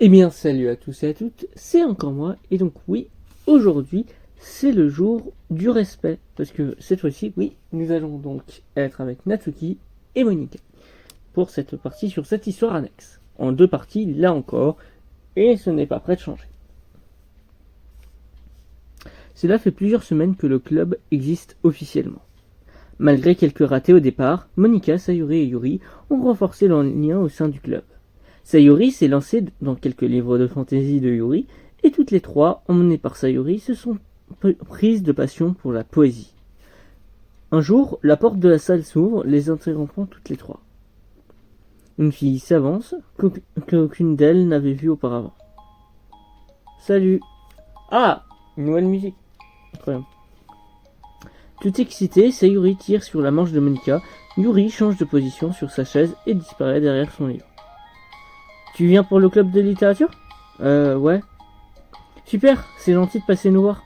Eh bien, salut à tous et à toutes, c'est encore moi, et donc oui, aujourd'hui, c'est le jour du respect, parce que cette fois-ci, oui, nous allons donc être avec Natsuki et Monica, pour cette partie sur cette histoire annexe, en 2 parties, là encore, et ce n'est pas prêt de changer. Cela fait plusieurs semaines que le club existe officiellement. Malgré quelques ratés au départ, Monica, Sayuri et Yuri ont renforcé leur lien au sein du club. Sayuri s'est lancée dans quelques livres de fantasy de Yuri, et toutes les trois, emmenées par Sayuri, se sont prises de passion pour la poésie. Un jour, la porte de la salle s'ouvre, les interrompant toutes les trois. Une fille s'avance, qu'aucune d'elles n'avait vue auparavant. Salut. Ah, une nouvelle musique. Incroyable. Tout excité, Sayuri tire sur la manche de Monica. Yuri change de position sur sa chaise et disparaît derrière son livre. Tu viens pour le club de littérature ? Ouais. Super, c'est gentil de passer nous voir.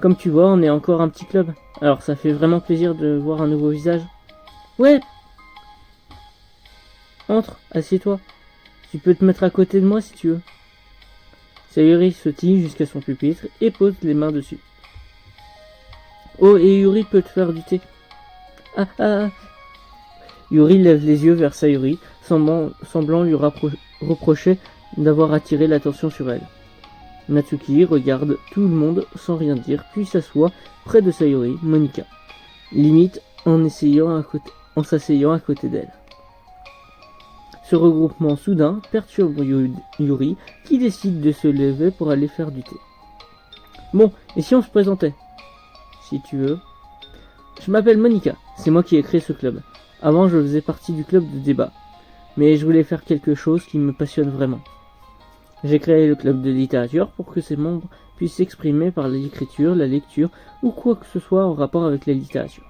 Comme tu vois, on est encore un petit club. Alors ça fait vraiment plaisir de voir un nouveau visage. Ouais. Entre, assieds-toi. Tu peux te mettre à côté de moi si tu veux. Sayuri sautille jusqu'à son pupitre et pose les mains dessus. Oh, et Yuri peut te faire du thé. Ah. Yuri lève les yeux vers Sayuri, semblant lui reprocher d'avoir attiré l'attention sur elle. Natsuki regarde tout le monde sans rien dire, puis s'assoit près de Sayuri, Monica, limite en s'asseyant à côté d'elle. Ce regroupement soudain perturbe Yuri, qui décide de se lever pour aller faire du thé. Bon, et si on se présentait ? Si tu veux. Je m'appelle Monica, c'est moi qui ai créé ce club. Avant, je faisais partie du club de débat, mais je voulais faire quelque chose qui me passionne vraiment. J'ai créé le club de littérature pour que ses membres puissent s'exprimer par l'écriture, la lecture ou quoi que ce soit en rapport avec la littérature.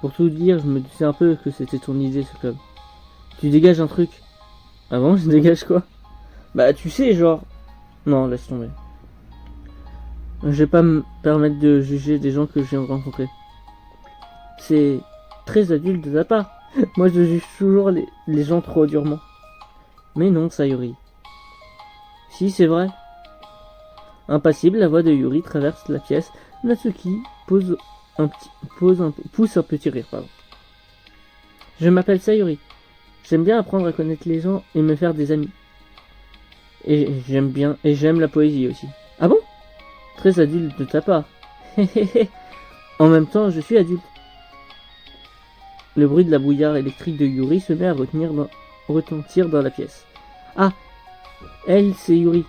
Pour tout dire, je me disais un peu que c'était ton idée ce club. Tu dégages un truc. Ah bon, je dégage quoi ? Bah tu sais, genre... Non, laisse tomber. Je vais pas me permettre de juger des gens que je viens de rencontrer. C'est très adulte de ta part. Moi je juge toujours les gens trop durement. Mais non, Sayuri. Si, c'est vrai. Impassible, la voix de Yuri traverse la pièce. Natsuki pousse un petit rire. Je m'appelle Sayuri. J'aime bien apprendre à connaître les gens et me faire des amis. Et j'aime la poésie aussi. Ah bon ? Très adulte de ta part. En même temps, je suis adulte. Le bruit de la brouillard électrique de Yuri se met à retentir dans la pièce. Ah, elle, c'est Yuri.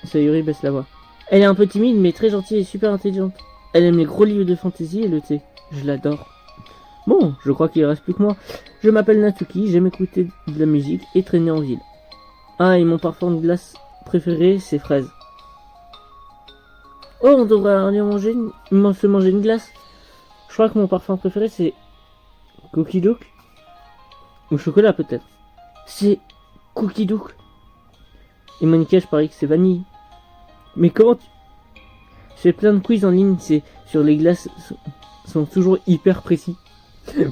Sayuri baisse la voix. Elle est un peu timide, mais très gentille et super intelligente. Elle aime les gros livres de fantasy et le thé. Je l'adore. Bon, je crois qu'il reste plus que moi. Je m'appelle Natsuki, j'aime écouter de la musique et traîner en ville. Ah, et mon parfum de glace préféré, c'est fraise. Oh, on devrait aller se manger une glace. Je crois que mon parfum préféré, c'est Cookie Dook. Ou chocolat, peut-être. C'est Cookie Dook. Et Monica, je parie que c'est vanille. Mais comment tu... Je fais plein de quiz en ligne, c'est sur les glaces sont toujours hyper précis.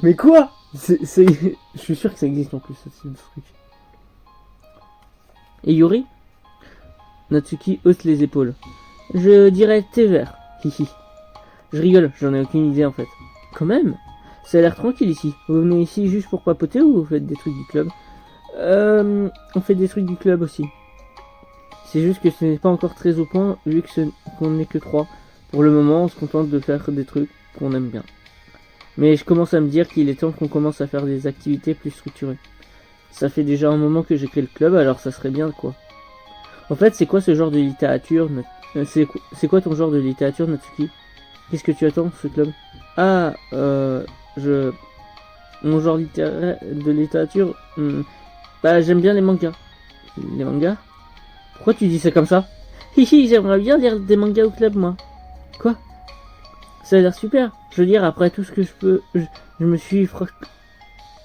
Mais quoi ? Je suis sûr que ça existe en plus, ce truc. Et Yuri ? Natsuki hausse les épaules. Je dirais thé vert. Hihi. Je rigole, j'en ai aucune idée en fait. Quand même ? Ça a l'air tranquille ici. Vous venez ici juste pour papoter ou vous faites des trucs du club ? On fait des trucs du club aussi. C'est juste que ce n'est pas encore très au point vu qu'on n'est que 3. Pour le moment, on se contente de faire des trucs qu'on aime bien. Mais je commence à me dire qu'il est temps qu'on commence à faire des activités plus structurées. Ça fait déjà un moment que j'ai créé le club, alors ça serait bien quoi. En fait, c'est quoi ce genre de littérature ? C'est quoi ton genre de littérature, Natsuki ? Qu'est-ce que tu attends de ce club ? Ah, mon genre de littérature... Bah, j'aime bien les mangas. Les mangas ? Pourquoi tu dis ça comme ça ? Hihi, j'aimerais bien lire des mangas au club, moi. Quoi ? Ça a l'air super. Je veux dire, après tout ce que je peux... Je me suis...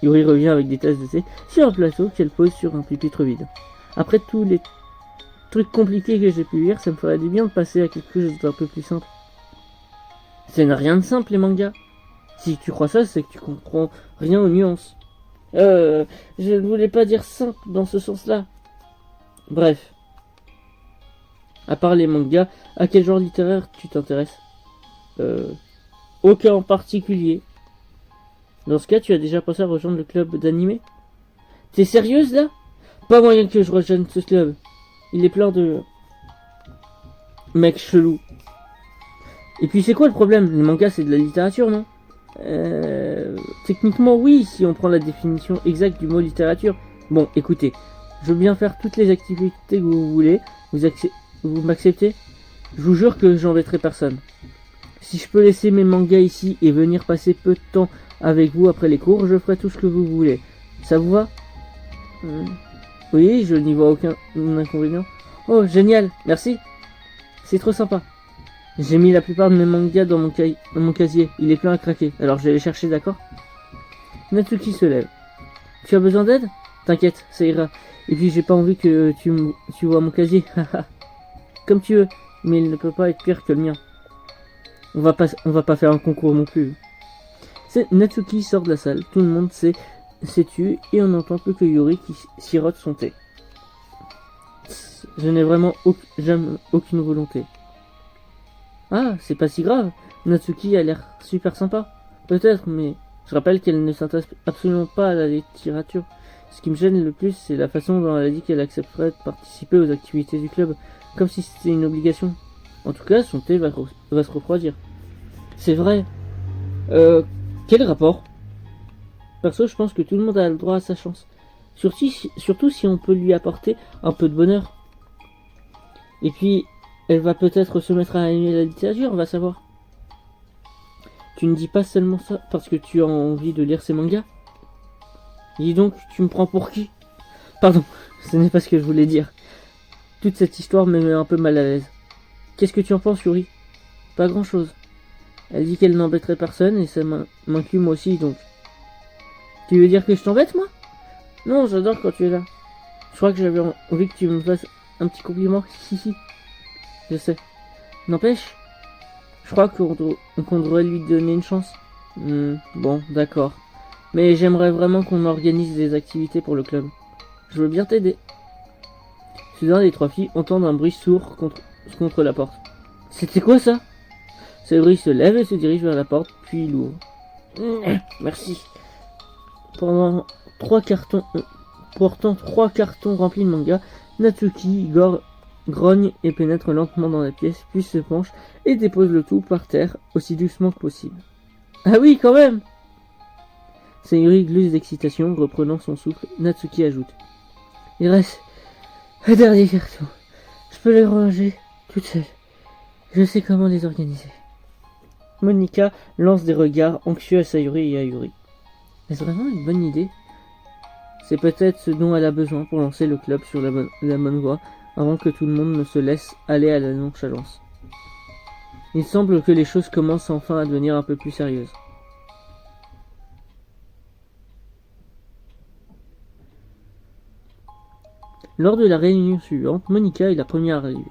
Yuri revient avec des tasses de thé sur un plateau qu'elle pose sur un pupitre vide. Après tous les trucs compliqués que j'ai pu lire, ça me ferait du bien de passer à quelque chose d'un peu plus simple. Ça n'a rien de simple, les mangas. Si tu crois ça, c'est que tu comprends rien aux nuances. Je ne voulais pas dire simple dans ce sens-là. Bref. À part les mangas, à quel genre littéraire tu t'intéresses? Aucun en particulier. Dans ce cas, tu as déjà pensé à rejoindre le club d'animé? T'es sérieuse là? Pas moyen que je rejoigne ce club. Il est plein de mecs chelous. Et puis c'est quoi le problème? Les mangas c'est de la littérature, non? Techniquement oui, si on prend la définition exacte du mot littérature. Bon, écoutez, je veux bien faire toutes les activités que vous voulez. Vous m'acceptez? Je vous jure que j'embêterai personne. Si je peux laisser mes mangas ici et venir passer peu de temps avec vous après les cours, je ferai tout ce que vous voulez. Ça vous va? Oui, je n'y vois aucun inconvénient. Oh, génial, merci. C'est trop sympa. J'ai mis la plupart de mes mangas dans mon casier. Il est plein à craquer. Alors je vais les chercher, d'accord? Natsuki se lève. Tu as besoin d'aide? T'inquiète, ça ira. Et puis j'ai pas envie que tu vois mon casier. Comme tu veux. Mais il ne peut pas être pire que le mien. On va pas faire un concours non plus. Natsuki sort de la salle. Tout le monde s'est tu et on n'entend plus que Yuri qui sirote son thé. Je n'ai vraiment jamais aucune volonté. Ah, c'est pas si grave. Natsuki a l'air super sympa. Peut-être, mais je rappelle qu'elle ne s'intéresse absolument pas à la littérature. Ce qui me gêne le plus, c'est la façon dont elle a dit qu'elle accepterait de participer aux activités du club, comme si c'était une obligation. En tout cas, son thé va se refroidir. C'est vrai. Quel rapport? Perso, je pense que tout le monde a le droit à sa chance. Surtout si on peut lui apporter un peu de bonheur. Et puis, elle va peut-être se mettre à aimer la littérature, on va savoir. Tu ne dis pas seulement ça parce que tu as envie de lire ces mangas? Dis donc, tu me prends pour qui? Pardon, ce n'est pas ce que je voulais dire. Toute cette histoire me met un peu mal à l'aise. Qu'est-ce que tu en penses, Yuri? Pas grand-chose. Elle dit qu'elle n'embêterait personne et ça m'inclut moi aussi, donc. Tu veux dire que je t'embête, moi? Non, j'adore quand tu es là. Je crois que j'avais envie que tu me fasses un petit compliment. Hihi. Je sais. N'empêche, je crois qu'on devrait lui donner une chance. Bon, d'accord. Mais j'aimerais vraiment qu'on organise des activités pour le club. Je veux bien t'aider. Soudain, les trois filles entendent un bruit sourd contre la porte. C'était quoi ça? Sayuri se lève et se dirige vers la porte, puis l'ouvre. Merci. Portant 3 cartons remplis de manga, Natsuki grogne et pénètre lentement dans la pièce, puis se penche et dépose le tout par terre aussi doucement que possible. Ah oui, quand même! Sayuri glusse d'excitation, reprenant son souffle. Natsuki ajoute. Il reste un dernier carton. Je peux les ranger toute seule. Je sais comment les organiser. Monika lance des regards anxieux à Sayuri et à Yuri. Est-ce vraiment une bonne idée? C'est peut-être ce dont elle a besoin pour lancer le club sur la bonne voie, avant que tout le monde ne se laisse aller à la nonchalance. Il semble que les choses commencent enfin à devenir un peu plus sérieuses. Lors de la réunion suivante, Monika est la première arrivée.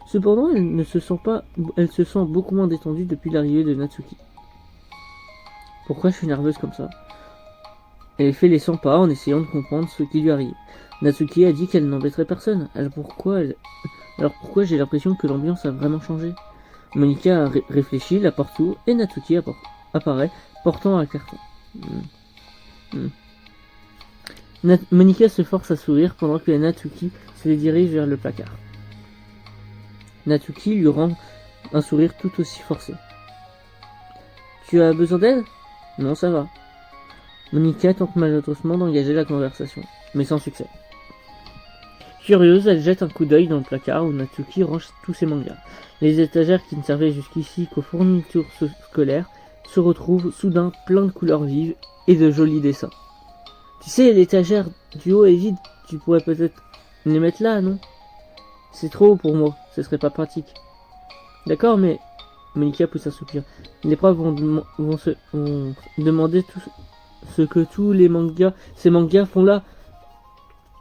Cependant, elle se sent beaucoup moins détendue depuis l'arrivée de Natsuki. Pourquoi je suis nerveuse comme ça? Elle fait les 100 pas en essayant de comprendre ce qui lui arrive. Natsuki a dit qu'elle n'embêterait personne. Alors pourquoi j'ai l'impression que l'ambiance a vraiment changé? Monika réfléchit, la porte s'ouvre et Natsuki apparaît, portant un carton. Monika se force à sourire pendant que Natsuki se dirige vers le placard. Natsuki lui rend un sourire tout aussi forcé. Tu as besoin d'aide? Non, ça va. Monika tente maladroitement d'engager la conversation, mais sans succès. Furieuse, elle jette un coup d'œil dans le placard où Natsuki range tous ses mangas. Les étagères qui ne servaient jusqu'ici qu'aux fournitures scolaires se retrouvent soudain plein de couleurs vives et de jolis dessins. Tu sais, l'étagère du haut est vide, tu pourrais peut-être les mettre là, non? C'est trop haut pour moi, ce serait pas pratique. D'accord, mais... Monika pousse un soupir. Les profs vont demander tout ce que tous ces mangas font là.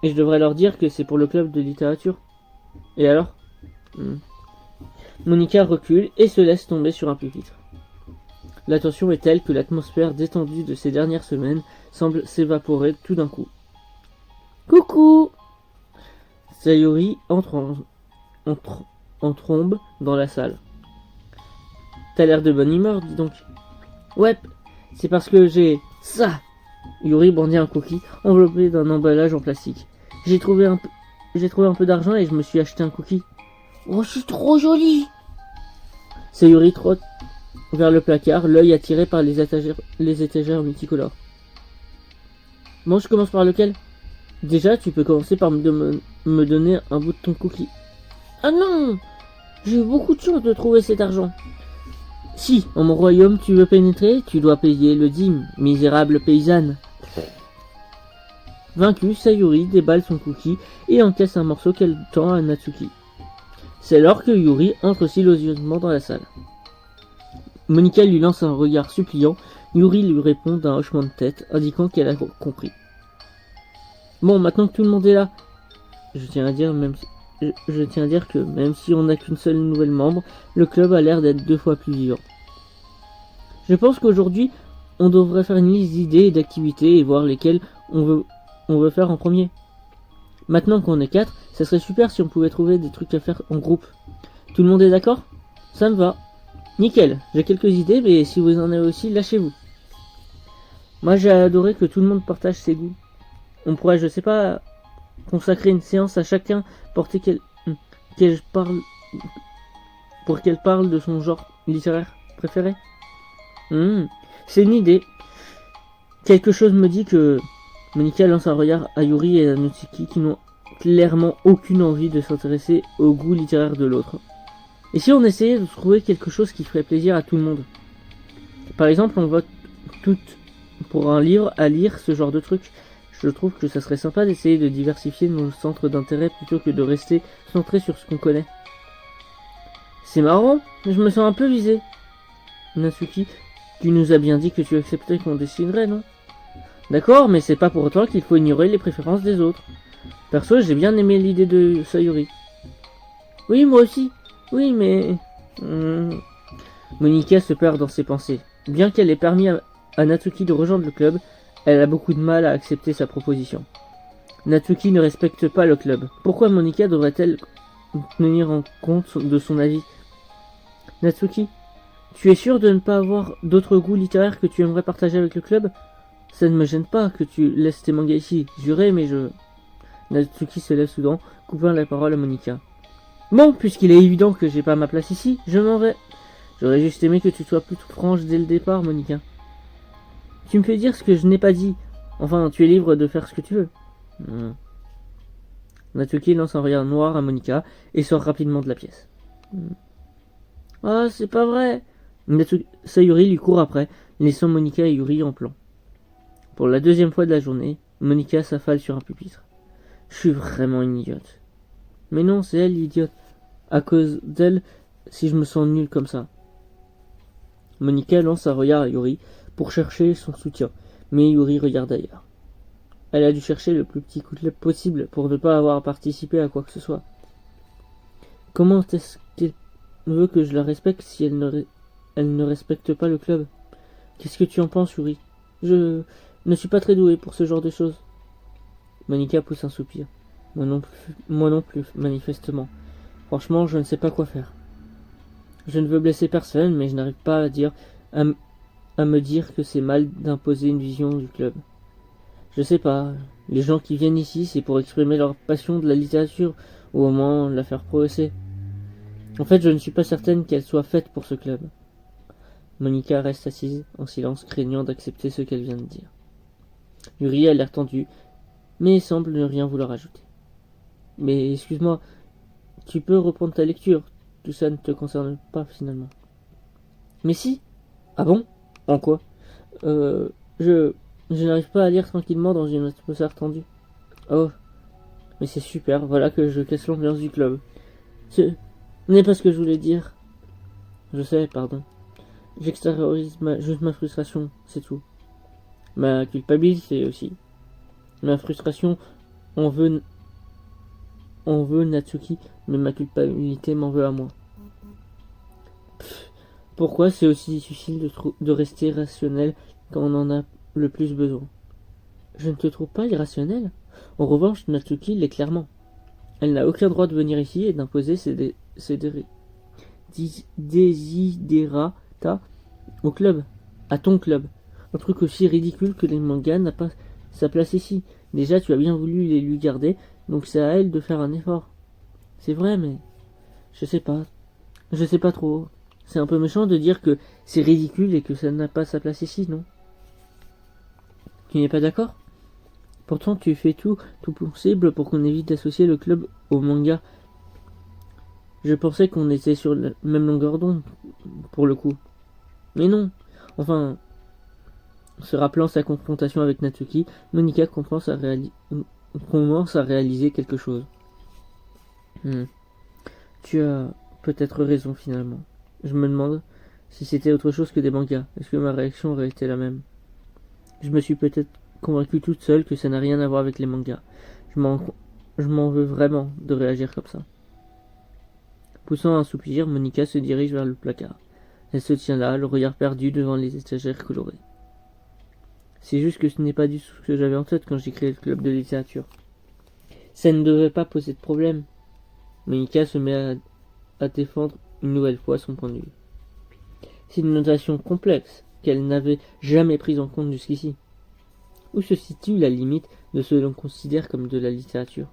Et je devrais leur dire que c'est pour le club de littérature. Et alors? Monika recule et se laisse tomber sur un pupitre. La tension est telle que l'atmosphère détendue de ces dernières semaines semble s'évaporer tout d'un coup. Coucou! Sayuri en trombe dans la salle. T'as l'air de bonne humeur, dis donc. Ouais, c'est parce que j'ai ça. Yuri brandit un cookie enveloppé d'un emballage en plastique. J'ai trouvé un peu d'argent et je me suis acheté un cookie. Oh, c'est trop joli. Sayuri trotte vers le placard, l'œil attiré par les étagères multicolores. Bon, je commence par lequel? Déjà, tu peux commencer par me donner un bout de ton cookie. Ah non! J'ai eu beaucoup de chance de trouver cet argent. Si, en mon royaume, tu veux pénétrer, tu dois payer le dîme, misérable paysanne. Vaincu, Sayuri déballe son cookie et encaisse un morceau qu'elle tend à Natsuki. C'est alors que Yuri entre silencieusement dans la salle. Monika lui lance un regard suppliant. Yuri lui répond d'un hochement de tête, indiquant qu'elle a compris. Bon, maintenant que tout le monde est là, je tiens à dire que même si on n'a qu'une seule nouvelle membre, le club a l'air d'être 2 fois plus vivant. Je pense qu'aujourd'hui, on devrait faire une liste d'idées et d'activités et voir lesquelles on veut faire en premier. Maintenant qu'on est 4, ça serait super si on pouvait trouver des trucs à faire en groupe. Tout le monde est d'accord? Ça me va. Nickel, j'ai quelques idées, mais si vous en avez aussi, lâchez-vous. Moi, j'ai adoré que tout le monde partage ses goûts. On pourrait, je sais pas, consacrer une séance à chacun pour qu'elle parle de son genre littéraire préféré. C'est une idée. Quelque chose me dit que Monika lance un regard à Yuri et à Natsuki qui n'ont clairement aucune envie de s'intéresser au goût littéraire de l'autre. Et si on essayait de trouver quelque chose qui ferait plaisir à tout le monde? Par exemple, on vote toutes pour un livre à lire, ce genre de truc. Je trouve que ça serait sympa d'essayer de diversifier nos centres d'intérêt plutôt que de rester centré sur ce qu'on connaît. C'est marrant, je me sens un peu visé. Natsuki, tu nous as bien dit que tu acceptais qu'on dessinerait, non? D'accord, mais c'est pas pour autant qu'il faut ignorer les préférences des autres. Perso, j'ai bien aimé l'idée de Sayuri. Oui, moi aussi. Oui, mais... Monika se perd dans ses pensées. Bien qu'elle ait permis à Natsuki de rejoindre le club, elle a beaucoup de mal à accepter sa proposition. Natsuki ne respecte pas le club. Pourquoi Monika devrait-elle tenir en compte de son avis? Natsuki, tu es sûr de ne pas avoir d'autres goûts littéraires que tu aimerais partager avec le club? Ça ne me gêne pas que tu laisses tes mangas ici. Juré, mais je... Natsuki se lève soudain, coupant la parole à Monika. Bon, puisqu'il est évident que j'ai pas ma place ici, je m'en vais. J'aurais juste aimé que tu sois plus franche dès le départ, Monika. Tu me fais dire ce que je n'ai pas dit. Enfin, tu es libre de faire ce que tu veux. Natsuki lance un regard noir à Monika et sort rapidement de la pièce. Ah, c'est pas vrai. Sayuri lui court après, laissant Monika et Yuri en plan. Pour la 2e fois de la journée, Monika s'affale sur un pupitre. Je suis vraiment une idiote. Mais non, c'est elle l'idiote. À cause d'elle, si je me sens nul comme ça. Monika lance un regard à Yuri pour chercher son soutien, mais Yuri regarde ailleurs. Elle a dû chercher le plus petit coup de lèvres possible pour ne pas avoir participé à quoi que ce soit. Comment est-ce qu'elle veut que je la respecte si elle ne respecte pas le club? Qu'est-ce que tu en penses, Yuri? Je ne suis pas très doué pour ce genre de choses. Monika pousse un soupir. Moi non plus, manifestement. Franchement, je ne sais pas quoi faire. Je ne veux blesser personne, mais je n'arrive pas à me dire que c'est mal d'imposer une vision du club. Je sais pas, les gens qui viennent ici, c'est pour exprimer leur passion de la littérature, ou au moins la faire progresser. En fait, je ne suis pas certaine qu'elle soit faite pour ce club. Monika reste assise, en silence, craignant d'accepter ce qu'elle vient de dire. Yuri a l'air tendu, mais semble ne rien vouloir ajouter. Mais excuse-moi, tu peux reprendre ta lecture, tout ça ne te concerne pas finalement. Mais si. Ah bon? En quoi? Je n'arrive pas à lire tranquillement dans une atmosphère tendue. Oh, mais c'est super, voilà que je casse l'ambiance du club. Ce n'est pas ce que je voulais dire. Je sais, pardon. J'extériorise juste ma frustration, c'est tout. Ma culpabilité aussi. Ma frustration en veut Natsuki, mais ma culpabilité m'en veut à moi. Pourquoi c'est aussi difficile de rester rationnel quand on en a le plus besoin? Je ne te trouve pas irrationnel. En revanche, Natsuki l'est clairement. Elle n'a aucun droit de venir ici et d'imposer ses desiderata au club, à ton club. Un truc aussi ridicule que les mangas n'a pas sa place ici. Déjà, tu as bien voulu les lui garder, donc c'est à elle de faire un effort. C'est vrai, mais je sais pas. Je sais pas trop. C'est un peu méchant de dire que c'est ridicule et que ça n'a pas sa place ici, non? Tu n'es pas d'accord? Pourtant, tu fais tout possible pour qu'on évite d'associer le club au manga. Je pensais qu'on était sur la même longueur d'onde, pour le coup. Mais non. Enfin, se rappelant sa confrontation avec Natsuki, Monika commence à réaliser quelque chose. Tu as peut-être raison finalement. Je me demande si c'était autre chose que des mangas. Est-ce que ma réaction aurait été la même? Je me suis peut-être convaincue toute seule que ça n'a rien à voir avec les mangas. Je m'en veux vraiment de réagir comme ça. Poussant un soupir, Monika se dirige vers le placard. Elle se tient là, le regard perdu devant les étagères colorées. C'est juste que ce n'est pas du tout ce que j'avais en tête quand j'ai créé le club de littérature. Ça ne devait pas poser de problème. Monika se met à défendre une nouvelle fois son point de vue. C'est une notation complexe qu'elle n'avait jamais prise en compte jusqu'ici. Où se situe la limite de ce que l'on considère comme de la littérature?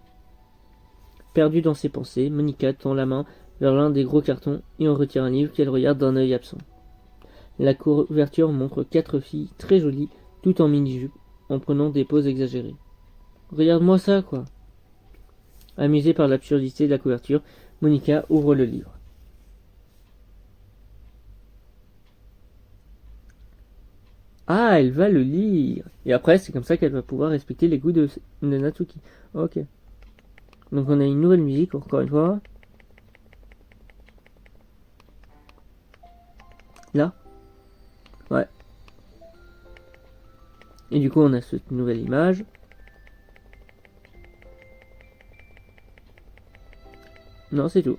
Perdue dans ses pensées, Monika tend la main vers l'un des gros cartons et en retire un livre qu'elle regarde d'un œil absent. La couverture montre 4 filles très jolies, toutes en mini-jupe, en prenant des poses exagérées. Regarde-moi ça, quoi. Amusée par l'absurdité de la couverture, Monika ouvre le livre. Ah, elle va le lire. Et après, c'est comme ça qu'elle va pouvoir respecter les goûts de Natsuki. Ok. Donc on a une nouvelle musique, encore une fois. Là. Ouais. Et du coup, on a cette nouvelle image. Non, c'est tout.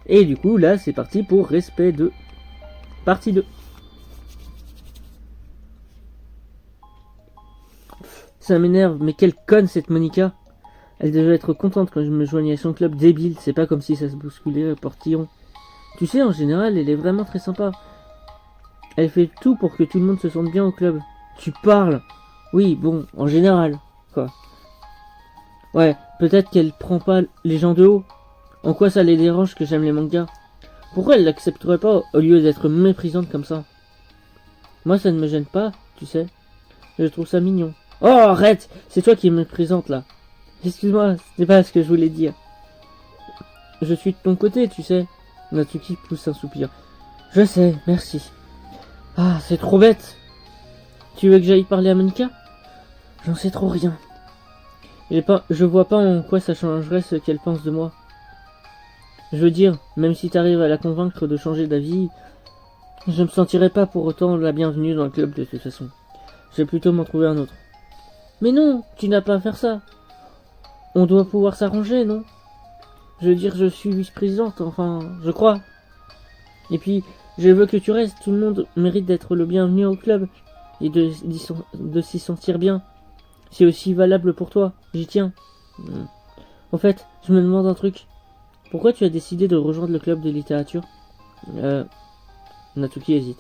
Et du coup, là, c'est parti pour Respect 2. Partie 2. Ça m'énerve, mais quelle conne cette Monika. Elle devait être contente quand je me joignais à son club débile, c'est pas comme si ça se bousculait au portillon. Tu sais, en général, elle est vraiment très sympa. Elle fait tout pour que tout le monde se sente bien au club. Tu parles. Oui, bon, en général, quoi. Ouais, peut-être qu'elle prend pas les gens de haut. En quoi ça les dérange que j'aime les mangas? Pourquoi elle l'accepterait pas au lieu d'être méprisante comme ça? Moi, ça ne me gêne pas, tu sais. Je trouve ça mignon. Oh, arrête! C'est toi qui es méprisante, là. Excuse-moi, c'est pas ce que je voulais dire. Je suis de ton côté, tu sais. Natsuki pousse un soupir. Je sais, merci. Ah, c'est trop bête. Tu veux que j'aille parler à Monika? J'en sais trop rien. Je vois pas en quoi ça changerait ce qu'elle pense de moi. Je veux dire, même si t'arrives à la convaincre de changer d'avis, je me sentirais pas pour autant la bienvenue dans le club de toute façon. Je vais plutôt m'en trouver un autre. Mais non, tu n'as pas à faire ça. On doit pouvoir s'arranger, non? Je veux dire, je suis vice-présidente, enfin, je crois. Et puis, je veux que tu restes, tout le monde mérite d'être le bienvenu au club et de s'y sentir bien. C'est aussi valable pour toi, j'y tiens. En fait, je me demande un truc. Pourquoi tu as décidé de rejoindre le club de littérature? Natsuki hésite.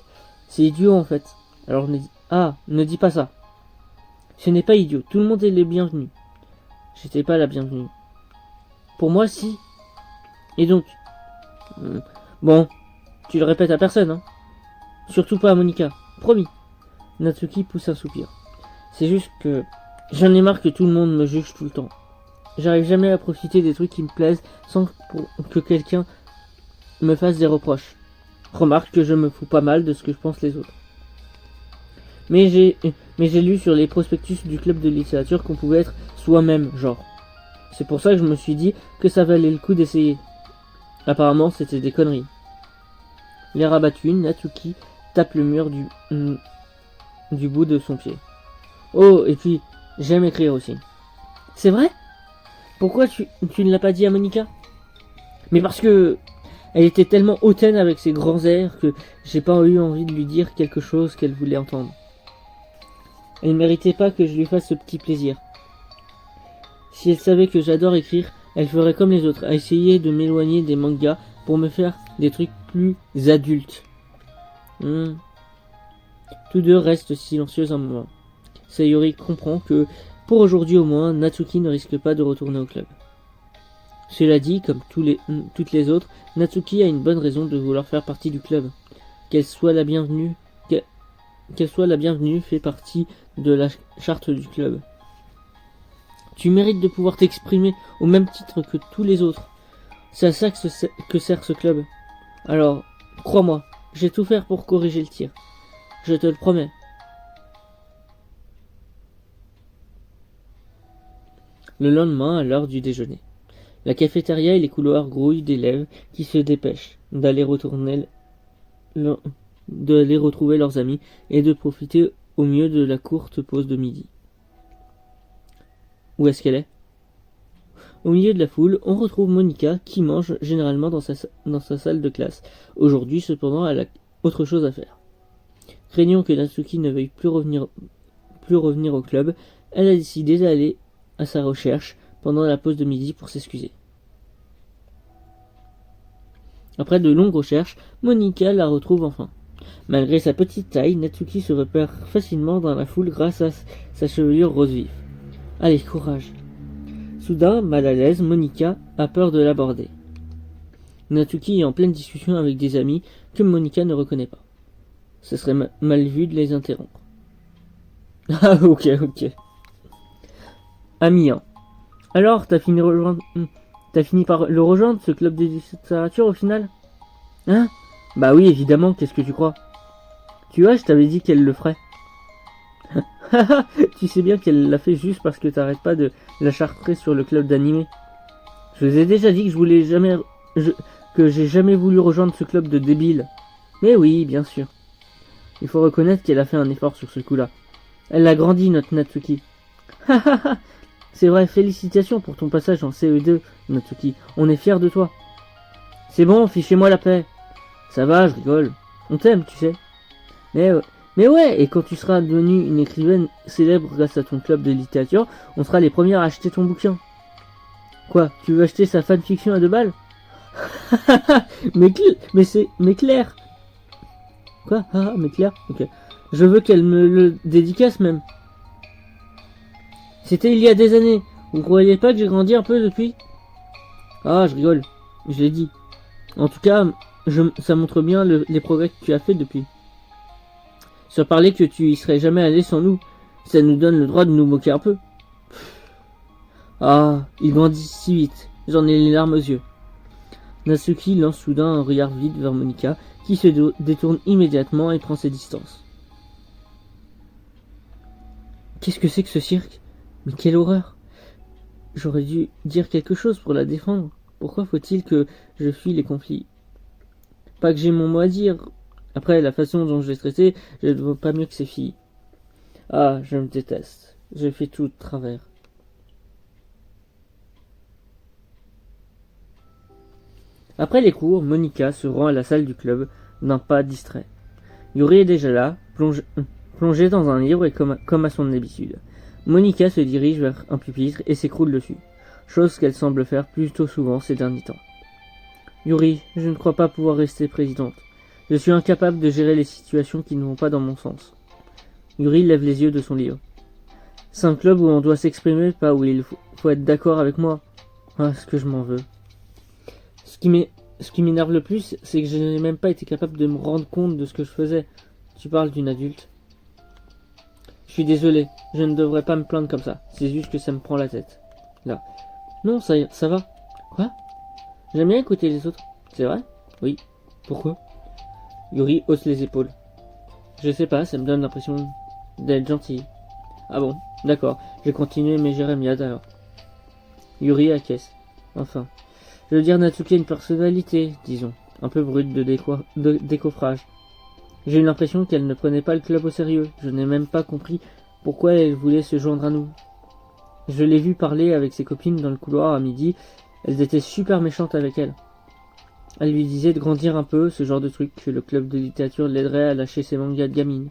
C'est idiot en fait. Alors ne dis pas ça. Ce n'est pas idiot, tout le monde est le bienvenu. J'étais pas la bienvenue. Pour moi, si. Et donc bon, tu le répètes à personne, hein. Surtout pas à Monika, promis. Natsuki pousse un soupir. C'est juste que j'en ai marre que tout le monde me juge tout le temps. J'arrive jamais à profiter des trucs qui me plaisent sans que quelqu'un me fasse des reproches. Remarque que je me fous pas mal de ce que pensent les autres. Mais j'ai lu sur les prospectus du club de littérature qu'on pouvait être soi-même, genre. C'est pour ça que je me suis dit que ça valait le coup d'essayer. Apparemment, c'était des conneries. L'air abattu, Natsuki tape le mur du bout de son pied. Oh, et puis, j'aime écrire aussi. C'est vrai? Pourquoi tu ne l'as pas dit à Monika? Mais parce que elle était tellement hautaine avec ses grands airs que j'ai pas eu envie de lui dire quelque chose qu'elle voulait entendre. Elle ne méritait pas que je lui fasse ce petit plaisir. Si elle savait que j'adore écrire, elle ferait comme les autres, à essayer de m'éloigner des mangas pour me faire des trucs plus adultes. Tous deux restent silencieux un moment. Sayori comprend que, pour aujourd'hui au moins, Natsuki ne risque pas de retourner au club. Cela dit, comme toutes les autres, Natsuki a une bonne raison de vouloir faire partie du club. Qu'elle soit la bienvenue fait partie de la charte du club. Tu mérites de pouvoir t'exprimer au même titre que tous les autres. C'est à ça que sert ce club. Alors, crois-moi, j'ai tout faire pour corriger le tir. Je te le promets. Le lendemain, à l'heure du déjeuner, la cafétéria et les couloirs grouillent d'élèves qui se dépêchent d'aller retrouver leurs amis et de profiter au mieux de la courte pause de midi. Où est-ce qu'elle est? Au milieu de la foule, on retrouve Monika qui mange généralement dans sa salle de classe. Aujourd'hui, cependant, elle a autre chose à faire. Craignant que Natsuki ne veuille plus revenir au club, elle a décidé d'aller à sa recherche pendant la pause de midi pour s'excuser. Après de longues recherches, Monika la retrouve enfin. Malgré sa petite taille, Natsuki se repère facilement dans la foule grâce à sa chevelure rose vif. Allez, courage. Soudain, mal à l'aise, Monika a peur de l'aborder. Natsuki est en pleine discussion avec des amis que Monika ne reconnaît pas. Ce serait mal vu de les interrompre. Ah, ok. Ami 1. Alors, t'as fini par le rejoindre, ce club de littérature au final? Hein? Bah oui, évidemment, qu'est-ce que tu crois? Tu vois, je t'avais dit qu'elle le ferait. Tu sais bien qu'elle l'a fait juste parce que t'arrêtes pas de la chartrer sur le club d'animé. Je vous ai déjà dit que j'ai jamais voulu rejoindre ce club de débiles. Mais oui, bien sûr. Il faut reconnaître qu'elle a fait un effort sur ce coup-là. Elle a grandi, notre Natsuki. C'est vrai, félicitations pour ton passage en CE2, Natsuki. On est fiers de toi. C'est bon, fichez-moi la paix. Ça va, je rigole. On t'aime, tu sais. Mais ouais, et quand tu seras devenue une écrivaine célèbre grâce à ton club de littérature, on sera les premiers à acheter ton bouquin. Quoi, tu veux acheter sa fanfiction à 2 balles? mais Claire. Quoi? Mais Claire? Ok. Je veux qu'elle me le dédicace même. C'était il y a des années. Vous croyez pas que j'ai grandi un peu depuis? Ah, je rigole. Je l'ai dit. En tout cas, ça montre bien les progrès que tu as fait depuis. Sans parler que tu y serais jamais allé sans nous. Ça nous donne le droit de nous moquer un peu. Ah, il grandit si vite. J'en ai les larmes aux yeux. Natsuki lance soudain un regard vide vers Monika, qui se détourne immédiatement et prend ses distances. Qu'est-ce que c'est que ce cirque? Mais quelle horreur! J'aurais dû dire quelque chose pour la défendre. Pourquoi faut-il que je fuis les conflits? Pas que j'ai mon mot à dire. Après, la façon dont je l'ai traité, je ne vaux pas mieux que ces filles. Ah, je me déteste. Je fais tout de travers. Après les cours, Monika se rend à la salle du club d'un pas distrait. Yuri est déjà là, plongé dans un livre et comme à son habitude. Monika se dirige vers un pupitre et s'écroule dessus, chose qu'elle semble faire plutôt souvent ces derniers temps. Yuri, je ne crois pas pouvoir rester présidente. Je suis incapable de gérer les situations qui ne vont pas dans mon sens. Yuri lève les yeux de son livre. C'est un club où on doit s'exprimer, pas où il faut être d'accord avec moi. Ah, ce que je m'en veux. Ce qui m'énerve le plus, c'est que je n'ai même pas été capable de me rendre compte de ce que je faisais. Tu parles d'une adulte. Je suis désolé, je ne devrais pas me plaindre comme ça. C'est juste que ça me prend la tête. Là. Non, ça va. Quoi? J'aime bien écouter les autres. C'est vrai? Oui. Pourquoi? Yuri hausse les épaules. Je sais pas, ça me donne l'impression d'être gentil. Ah bon, d'accord. Je vais continuer mes jérémiades alors. Yuri acquiesce. Enfin. Je veux dire, Natsuki a une personnalité, disons, un peu brute de décoffrage. J'ai eu l'impression qu'elle ne prenait pas le club au sérieux. Je n'ai même pas compris pourquoi elle voulait se joindre à nous. Je l'ai vue parler avec ses copines dans le couloir à midi. Elles étaient super méchantes avec elle. Elle lui disait de grandir un peu, ce genre de truc, que le club de littérature l'aiderait à lâcher ses mangas de gamine.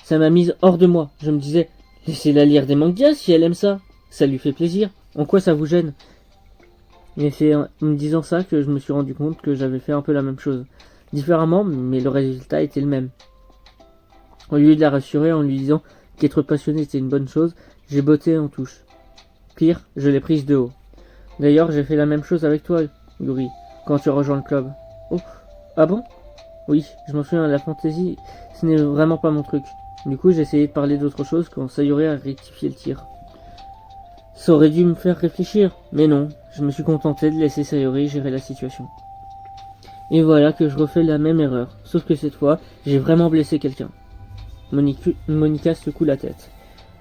Ça m'a mise hors de moi. Je me disais, laissez-la lire des mangas si elle aime ça. Ça lui fait plaisir. En quoi ça vous gêne? Et c'est en me disant ça que je me suis rendu compte que j'avais fait un peu la même chose. Différemment, mais le résultat était le même. Au lieu de la rassurer en lui disant qu'être passionné était une bonne chose, j'ai botté en touche. Pire, je l'ai prise de haut. D'ailleurs, j'ai fait la même chose avec toi, Yuri, quand tu as rejoint le club. Oh, ah bon? Oui, je m'en souviens, la fantaisie, ce n'est vraiment pas mon truc. Du coup, j'ai essayé de parler d'autre chose quand Sayuri a rectifié le tir. Ça aurait dû me faire réfléchir, mais non, je me suis contenté de laisser Sayuri gérer la situation. Et voilà que je refais la même erreur, sauf que cette fois, j'ai vraiment blessé quelqu'un. Monica secoue la tête.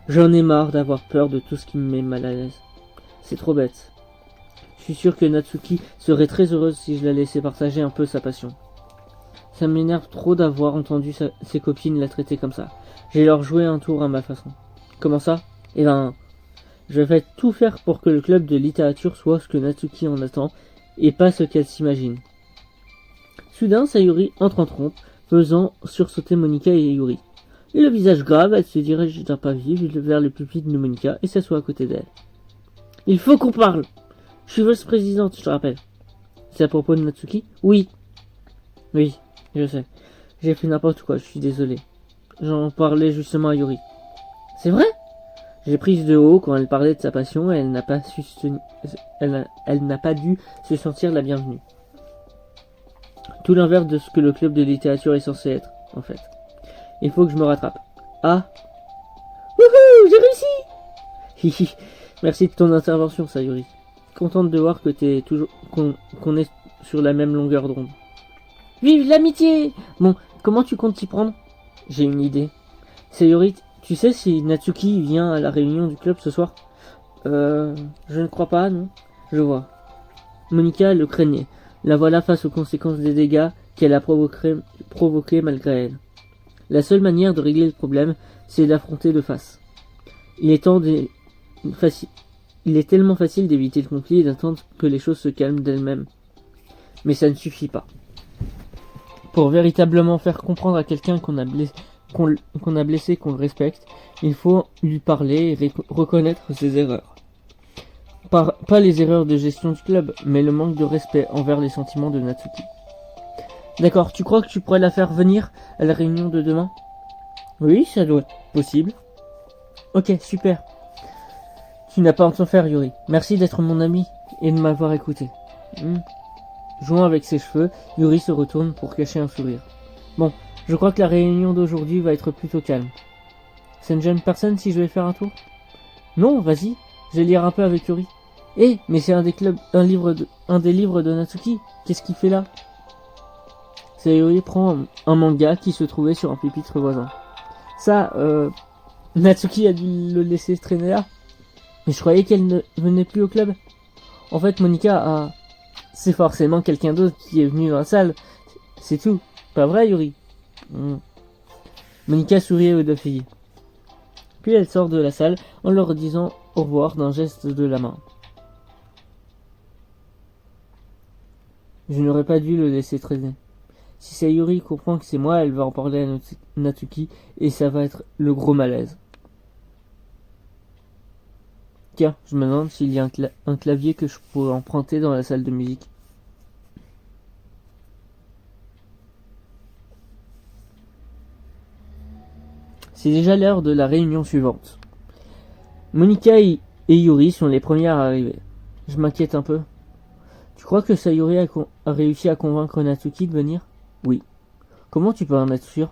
J'en ai marre d'avoir peur de tout ce qui me met mal à l'aise. C'est trop bête. Je suis sûr que Natsuki serait très heureuse si je la laissais partager un peu sa passion. Ça m'énerve trop d'avoir entendu ses copines la traiter comme ça. Je vais leur jouer un tour à ma façon. Comment ça? Eh ben, je vais tout faire pour que le club de littérature soit ce que Natsuki en attend, et pas ce qu'elle s'imagine. Soudain, Sayuri entre en trompe, faisant sursauter Monica et Yuri. Le visage grave, elle se dirige d'un pas vif vers le pupitre de Monica et s'assoit à côté d'elle. Il faut qu'on parle! Je suis vice-présidente, je te rappelle. C'est à propos de Natsuki? Oui. Oui, je sais. J'ai fait n'importe quoi, je suis désolé. J'en parlais justement à Yuri. C'est vrai? J'ai prise de haut quand elle parlait de sa passion et elle n'a pas dû se sentir la bienvenue. Tout l'inverse de ce que le club de littérature est censé être, en fait. Il faut que je me rattrape. Ah! Wouhou! J'ai réussi! Hihi. Merci de ton intervention, Sayuri. Contente de voir que t'es toujours qu'on est sur la même longueur d'onde. Vive l'amitié! Bon, comment tu comptes t'y prendre? J'ai une idée. Sayuri, tu sais si Natsuki vient à la réunion du club ce soir? Je ne crois pas, non. Je vois. Monica le craignait. La voilà face aux conséquences des dégâts qu'elle a provoqués malgré elle. La seule manière de régler le problème, c'est d'affronter de face. Il est tellement facile d'éviter le conflit et d'attendre que les choses se calment d'elles-mêmes. Mais ça ne suffit pas. Pour véritablement faire comprendre à quelqu'un qu'on a blessé, qu'on le respecte, il faut lui parler et reconnaître ses erreurs. Pas les erreurs de gestion du club, mais le manque de respect envers les sentiments de Natsuki. D'accord, tu crois que tu pourrais la faire venir à la réunion de demain? Oui, ça doit être possible. Ok, super. Tu n'as pas honte d'en faire, Yuri. Merci d'être mon ami et de m'avoir écouté. Jouant avec ses cheveux, Yuri se retourne pour cacher un sourire. Bon, je crois que la réunion d'aujourd'hui va être plutôt calme. Ça ne gêne personne si je vais faire un tour? Non, vas-y, je vais lire un peu avec Yuri. Mais c'est un des livres de Natsuki. Qu'est-ce qu'il fait là? Sayuri prend un manga qui se trouvait sur un pupitre voisin. Ça, Natsuki a dû le laisser traîner là. Mais je croyais qu'elle ne venait plus au club. En fait, Monica a... C'est forcément quelqu'un d'autre qui est venu dans la salle. C'est tout. Pas vrai, Yuri? Monica sourit aux deux filles. Puis elle sort de la salle en leur disant au revoir d'un geste de la main. Je n'aurais pas dû le laisser traîner. Si Sayuri comprend que c'est moi, elle va en parler à Natsuki et ça va être le gros malaise. Tiens, je me demande s'il y a un clavier que je pourrais emprunter dans la salle de musique. C'est déjà l'heure de la réunion suivante. Monica et Yuri sont les premières à arriver. Je m'inquiète un peu. Tu crois que Sayuri a réussi à convaincre Natsuki de venir? Oui. Comment tu peux en être sûr?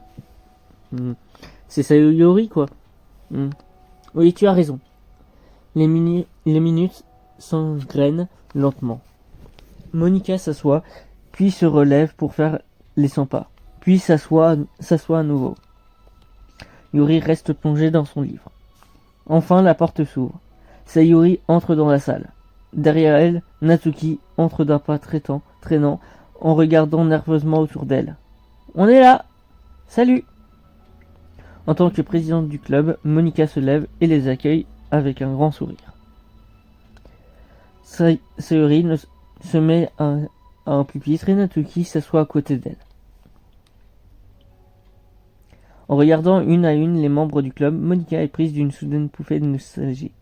C'est Sayuri, quoi. Oui, tu as raison. Les minutes s'engrènent lentement. Monica s'assoit, puis se relève pour faire les 100 pas, puis s'assoit à nouveau. Yuri reste plongé dans son livre. Enfin, la porte s'ouvre. Sayuri entre dans la salle. Derrière elle, Natsuki entre d'un pas traînant, en regardant nerveusement autour d'elle. On est là! Salut! En tant que présidente du club, Monica se lève et les accueille avec un grand sourire. Sayuri se met à un pupitre et Natsuki s'assoit à côté d'elle. En regardant une à une les membres du club, Monica est prise d'une soudaine bouffée de nostalgie.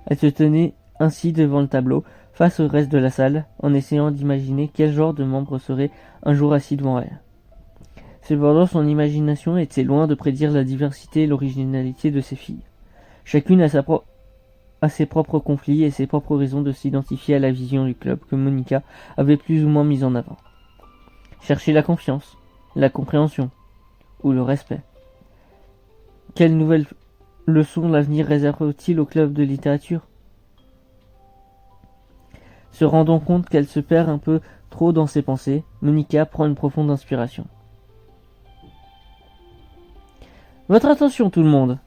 Elle se tenait ainsi devant le tableau, face au reste de la salle, en essayant d'imaginer quel genre de membre serait un jour assis devant elle. Cependant, son imagination était loin de prédire la diversité et l'originalité de ses filles. Chacune a ses propres conflits et ses propres raisons de s'identifier à la vision du club que Monica avait plus ou moins mise en avant. Chercher la confiance, la compréhension ou le respect. Quelle nouvelle leçon l'avenir réserve-t-il au club de littérature? Se rendant compte qu'elle se perd un peu trop dans ses pensées, Monica prend une profonde inspiration. Votre attention tout le monde.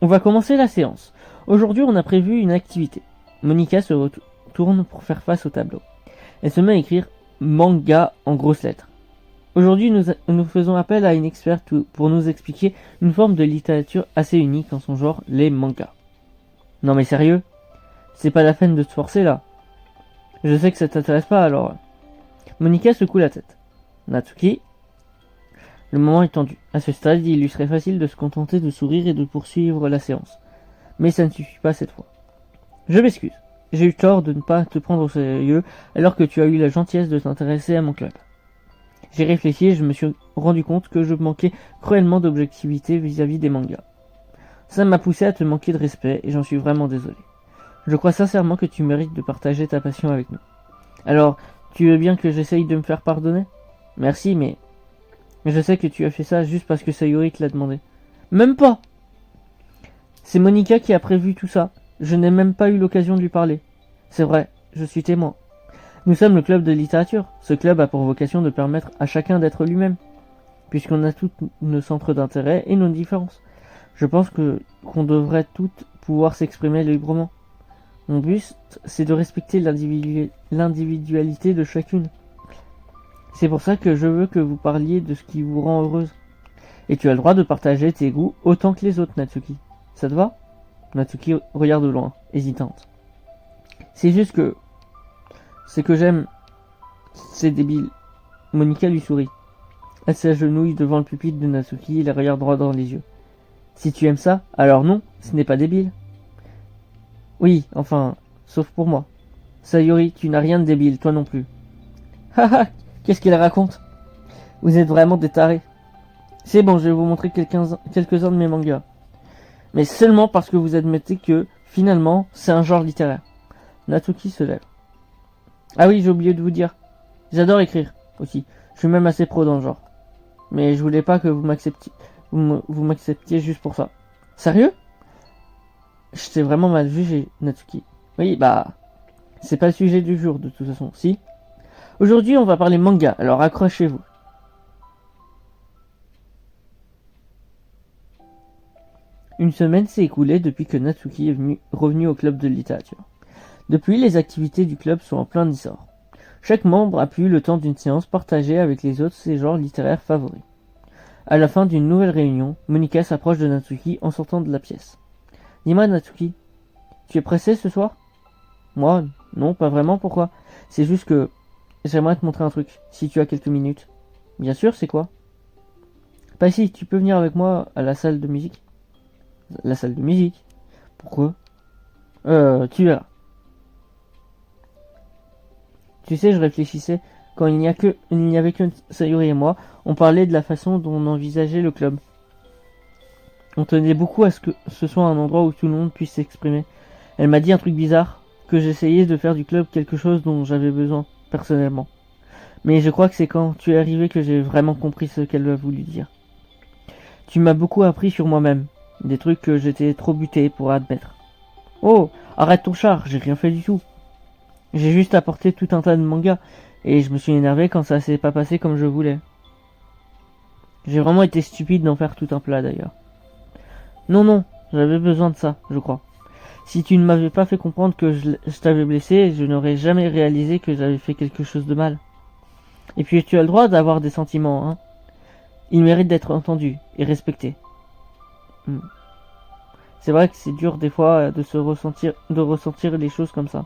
On va commencer la séance. Aujourd'hui, on a prévu une activité. Monica se retourne pour faire face au tableau. Elle se met à écrire manga en grosses lettres. Aujourd'hui, nous faisons appel à une experte pour nous expliquer une forme de littérature assez unique en son genre, les mangas. Non mais sérieux? C'est pas la peine de te forcer là. Je sais que ça t'intéresse pas alors. Monica secoue la tête. Natsuki. Le moment est tendu. À ce stade, il lui serait facile de se contenter de sourire et de poursuivre la séance. Mais ça ne suffit pas cette fois. Je m'excuse. J'ai eu tort de ne pas te prendre au sérieux alors que tu as eu la gentillesse de t'intéresser à mon club. J'ai réfléchi et je me suis rendu compte que je manquais cruellement d'objectivité vis-à-vis des mangas. Ça m'a poussé à te manquer de respect et j'en suis vraiment désolé. Je crois sincèrement que tu mérites de partager ta passion avec nous. Alors, tu veux bien que j'essaye de me faire pardonner? Merci, mais je sais que tu as fait ça juste parce que Sayuri te l'a demandé. Même pas! C'est Monica qui a prévu tout ça. Je n'ai même pas eu l'occasion de lui parler. C'est vrai, je suis témoin. Nous sommes le club de littérature. Ce club a pour vocation de permettre à chacun d'être lui-même, puisqu'on a tous nos centres d'intérêt et nos différences. Je pense qu'on devrait toutes pouvoir s'exprimer librement. Mon but, c'est de respecter l'individualité de chacune. C'est pour ça que je veux que vous parliez de ce qui vous rend heureuse. Et tu as le droit de partager tes goûts autant que les autres, Natsuki. Ça te va? Natsuki regarde au loin, hésitante. C'est juste que... C'est que j'aime... C'est débile. Monica lui sourit. Elle s'agenouille devant le pupitre de Natsuki et la regarde droit dans les yeux. Si tu aimes ça, alors non, ce n'est pas débile. Oui, enfin, sauf pour moi. Sayuri, tu n'as rien de débile, toi non plus. Haha, qu'est-ce qu'elle raconte? Vous êtes vraiment des tarés. C'est bon, je vais vous montrer quelques-uns de mes mangas. Mais seulement parce que vous admettez que, finalement, c'est un genre littéraire. Natsuki se lève. Ah oui, j'ai oublié de vous dire. J'adore écrire, aussi. Je suis même assez pro dans le genre. Mais je voulais pas que vous m'acceptiez juste pour ça. Sérieux? Je t'ai vraiment mal jugé, Natsuki. Oui, bah... C'est pas le sujet du jour, de toute façon, si? Aujourd'hui, on va parler manga, alors accrochez-vous. Une semaine s'est écoulée depuis que Natsuki est revenu au club de littérature. Depuis, les activités du club sont en plein essor. Chaque membre a pu, le temps d'une séance, partager avec les autres ses genres littéraires favoris. À la fin d'une nouvelle réunion, Monica s'approche de Natsuki en sortant de la pièce. Dis-moi, Natsuki, tu es pressé ce soir? Moi, non, pas vraiment, pourquoi? C'est juste que j'aimerais te montrer un truc, si tu as quelques minutes. Bien sûr, c'est quoi? Bah si, tu peux venir avec moi à la salle de musique. La salle de musique? Pourquoi? Tu verras. Tu sais, je réfléchissais, quand il n'y avait que Sayuri et moi, on parlait de la façon dont on envisageait le club. On tenait beaucoup à ce que ce soit un endroit où tout le monde puisse s'exprimer. Elle m'a dit un truc bizarre, que j'essayais de faire du club quelque chose dont j'avais besoin, personnellement. Mais je crois que c'est quand tu es arrivé que j'ai vraiment compris ce qu'elle a voulu dire. Tu m'as beaucoup appris sur moi-même, des trucs que j'étais trop buté pour admettre. Oh, arrête ton char, j'ai rien fait du tout. J'ai juste apporté tout un tas de mangas, et je me suis énervé quand ça s'est pas passé comme je voulais. J'ai vraiment été stupide d'en faire tout un plat d'ailleurs. Non, j'avais besoin de ça, je crois. Si tu ne m'avais pas fait comprendre que je t'avais blessé, je n'aurais jamais réalisé que j'avais fait quelque chose de mal. Et puis tu as le droit d'avoir des sentiments, hein. Ils méritent d'être entendus et respectés. C'est vrai que c'est dur des fois de ressentir les choses comme ça.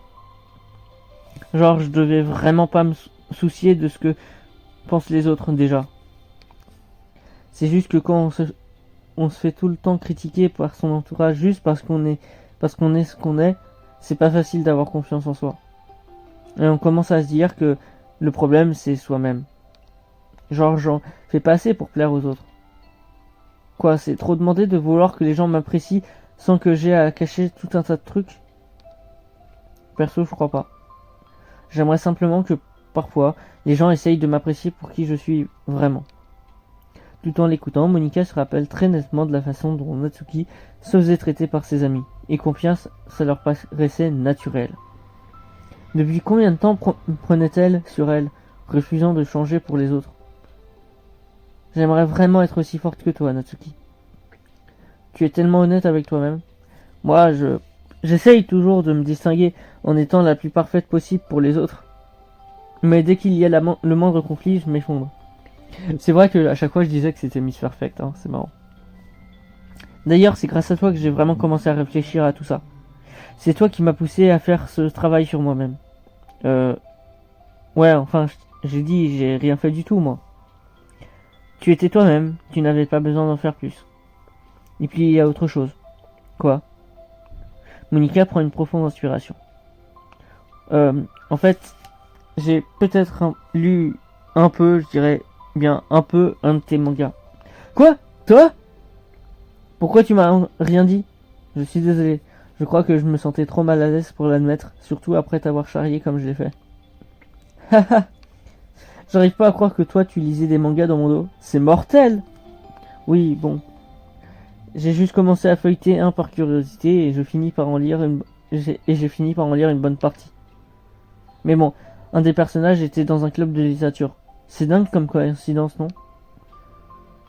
Genre, je devais vraiment pas me soucier de ce que pensent les autres déjà. C'est juste que quand on se fait tout le temps critiquer par son entourage juste parce parce qu'on est ce qu'on est, c'est pas facile d'avoir confiance en soi. Et on commence à se dire que le problème, c'est soi-même. Genre, j'en fais pas assez pour plaire aux autres. Quoi, c'est trop demandé de vouloir que les gens m'apprécient sans que j'ai à cacher tout un tas de trucs? Perso, je crois pas. J'aimerais simplement que, parfois, les gens essayent de m'apprécier pour qui je suis vraiment. Tout en l'écoutant, Monica se rappelle très nettement de la façon dont Natsuki se faisait traiter par ses amis, et combien ça leur paraissait naturel. Depuis combien de temps prenait-elle sur elle, refusant de changer pour les autres? J'aimerais vraiment être aussi forte que toi, Natsuki. Tu es tellement honnête avec toi-même. Moi, j'essaye toujours de me distinguer en étant la plus parfaite possible pour les autres. Mais dès qu'il y a le moindre conflit, je m'effondre. C'est vrai que à chaque fois je disais que c'était Miss Perfect, hein, c'est marrant. D'ailleurs, c'est grâce à toi que j'ai vraiment commencé à réfléchir à tout ça. C'est toi qui m'as poussé à faire ce travail sur moi-même. Euh... Ouais, enfin, j'ai rien fait du tout, moi. Tu étais toi-même, tu n'avais pas besoin d'en faire plus. Et puis il y a autre chose. Quoi? Monica prend une profonde inspiration. En fait, j'ai peut-être lu un peu, je dirais bien un peu, un de tes mangas. Quoi? Toi? Pourquoi tu m'as rien dit? Je suis désolé. Je crois que je me sentais trop mal à l'aise pour l'admettre, surtout après t'avoir charrié comme je l'ai fait. Haha. J'arrive pas à croire que toi tu lisais des mangas dans mon dos. C'est mortel! Oui, bon. J'ai juste commencé à feuilleter un par curiosité et j'ai fini par en lire une bonne partie. Mais bon, un des personnages était dans un club de littérature. C'est dingue comme coïncidence, non?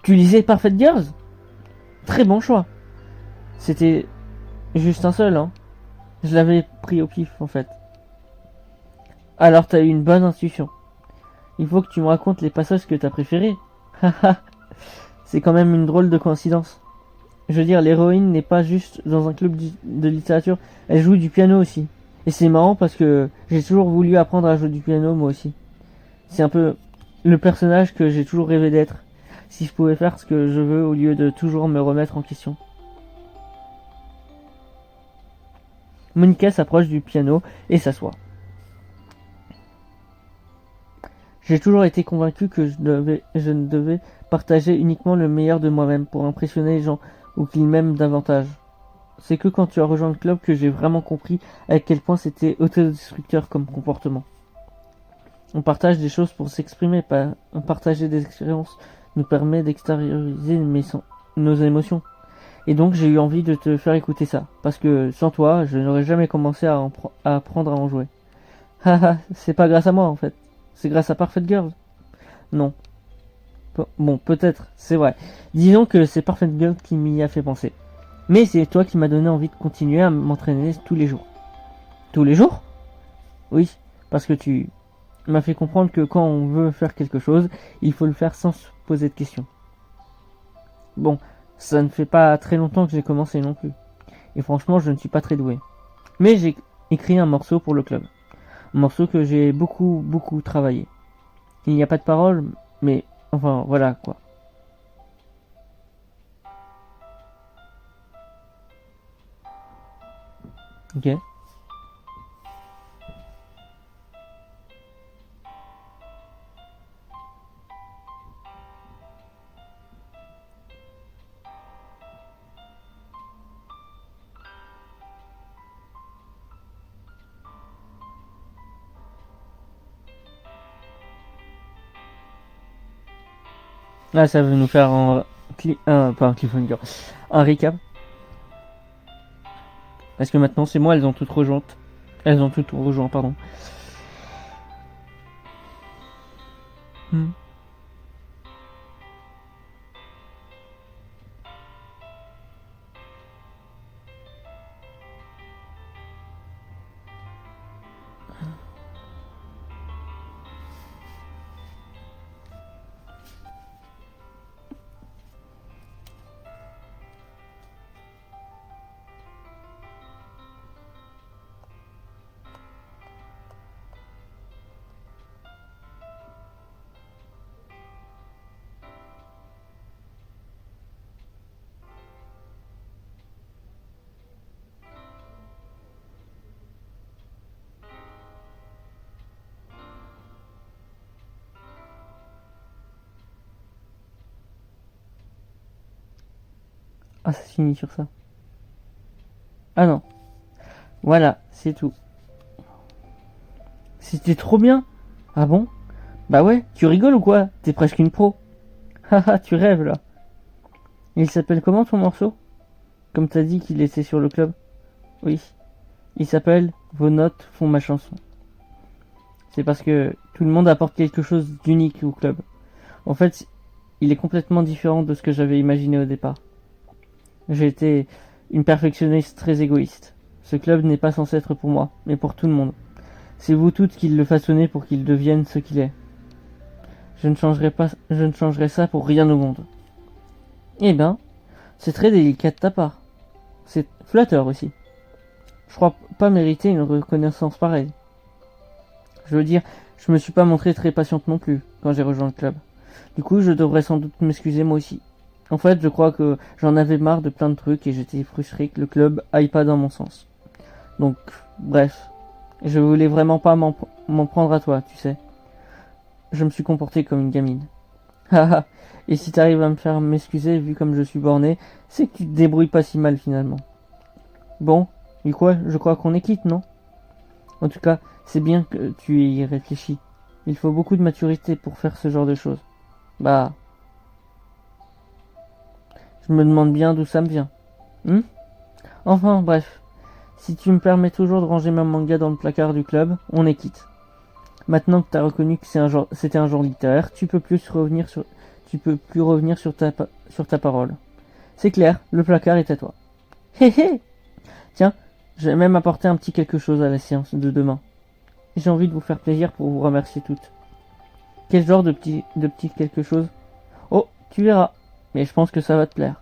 Tu lisais Perfect Girls? Très bon choix. C'était juste un seul, hein. Je l'avais pris au pif, en fait. Alors t'as eu une bonne intuition. Il faut que tu me racontes les passages que t'as préférés. Haha, c'est quand même une drôle de coïncidence. Je veux dire, l'héroïne n'est pas juste dans un club de littérature, elle joue du piano aussi. Et c'est marrant parce que j'ai toujours voulu apprendre à jouer du piano moi aussi. C'est un peu le personnage que j'ai toujours rêvé d'être. Si je pouvais faire ce que je veux au lieu de toujours me remettre en question. Monica s'approche du piano et s'assoit. J'ai toujours été convaincu que je ne devais partager uniquement le meilleur de moi-même pour impressionner les gens ou qu'ils m'aiment davantage. C'est que quand tu as rejoint le club que j'ai vraiment compris à quel point c'était autodestructeur comme comportement. On partage des choses pour s'exprimer, pas partager des expériences nous permet d'extérioriser nos émotions. Et donc j'ai eu envie de te faire écouter ça, parce que sans toi, je n'aurais jamais commencé à apprendre à en jouer. Haha, c'est pas grâce à moi en fait, c'est grâce à Perfect Girl. Non. Bon, peut-être, c'est vrai. Disons que c'est Perfect Girl qui m'y a fait penser. Mais c'est toi qui m'as donné envie de continuer à m'entraîner tous les jours. Tous les jours? Oui, parce que tu m'as fait comprendre que quand on veut faire quelque chose, il faut le faire sans se poser de questions. Bon, ça ne fait pas très longtemps que j'ai commencé non plus. Et franchement, je ne suis pas très doué. Mais j'ai écrit un morceau pour le club. Un morceau que j'ai beaucoup travaillé. Il n'y a pas de paroles, mais enfin voilà quoi. Ok. Là, ça veut nous faire pas un cliffhanger, un recap. Parce que maintenant, c'est moi, elles ont toutes rejoint. Elles ont toutes rejoint, pardon. Hmm. Ah, ça se finit sur ça. Ah non. Voilà, c'est tout. C'était trop bien. Ah bon? Bah ouais, tu rigoles ou quoi? T'es presque une pro. Haha, tu rêves là. Il s'appelle comment ton morceau? Comme t'as dit qu'il était sur le club? Oui. Il s'appelle Vos notes font ma chanson. C'est parce que tout le monde apporte quelque chose d'unique au club. En fait, il est complètement différent de ce que j'avais imaginé au départ. J'ai été une perfectionniste très égoïste. Ce club n'est pas censé être pour moi, mais pour tout le monde. C'est vous toutes qui le façonnez pour qu'il devienne ce qu'il est. Je ne changerai ça pour rien au monde. Eh ben, c'est très délicat de ta part. C'est flatteur aussi. Je crois pas mériter une reconnaissance pareille. Je veux dire, je me suis pas montrée très patiente non plus quand j'ai rejoint le club. Du coup, je devrais sans doute m'excuser moi aussi. En fait, je crois que j'en avais marre de plein de trucs et j'étais frustré que le club aille pas dans mon sens. Donc, bref, je voulais vraiment pas m'en prendre à toi, tu sais. Je me suis comporté comme une gamine. Haha, et si t'arrives à me faire m'excuser vu comme je suis borné, c'est que tu te débrouilles pas si mal finalement. Bon, et quoi, je crois qu'on est quitte, non? En tout cas, c'est bien que tu y réfléchis. Il faut beaucoup de maturité pour faire ce genre de choses. Bah, je me demande bien d'où ça me vient. Enfin, bref. Si tu me permets toujours de ranger ma manga dans le placard du club, on est quitte. Maintenant que t'as reconnu que c'était un genre littéraire, tu peux plus revenir sur ta parole. C'est clair, le placard est à toi. Hé hé! Tiens, j'ai même apporté un petit quelque chose à la séance de demain. J'ai envie de vous faire plaisir pour vous remercier toutes. Quel genre de petit quelque chose? Oh, tu verras. Mais je pense que ça va te plaire.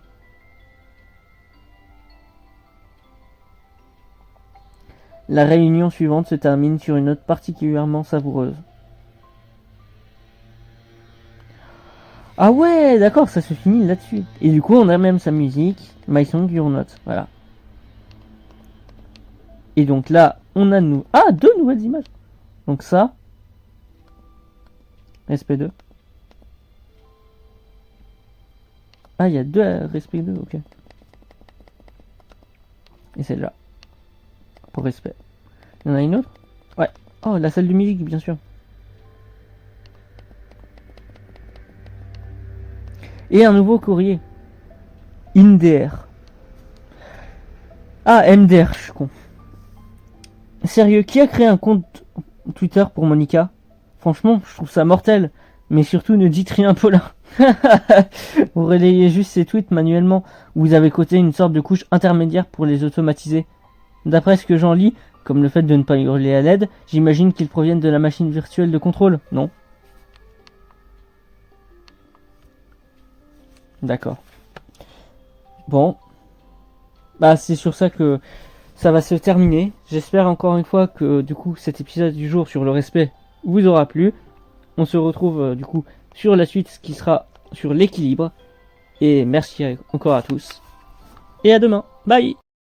La réunion suivante se termine sur une note particulièrement savoureuse. Ah ouais, d'accord, ça se finit là-dessus. Et du coup, on a même sa musique, My Song, Your Note. Voilà. Et donc là, on a deux nouvelles images. Donc ça, respect 2. Ah, il y a deux respect 2, ok. Et celle-là, pour respect. Il y en a une autre? Ouais. Oh, la salle de musique, bien sûr. Et un nouveau courrier. INDR. Ah, MDR, je suis con. Sérieux, qui a créé un compte Twitter pour Monica? Franchement, je trouve ça mortel. Mais surtout, ne dites rien, Paulin. Vous relayez juste ces tweets manuellement. Vous avez coté une sorte de couche intermédiaire pour les automatiser. D'après ce que j'en lis, comme le fait de ne pas hurler à l'aide, j'imagine qu'ils proviennent de la machine virtuelle de contrôle, non? D'accord. Bon. Bah, c'est sur ça que ça va se terminer. J'espère encore une fois que, du coup, cet épisode du jour sur le respect vous aura plu. On se retrouve, du coup, sur la suite, ce qui sera sur l'équilibre. Et merci encore à tous. Et à demain. Bye!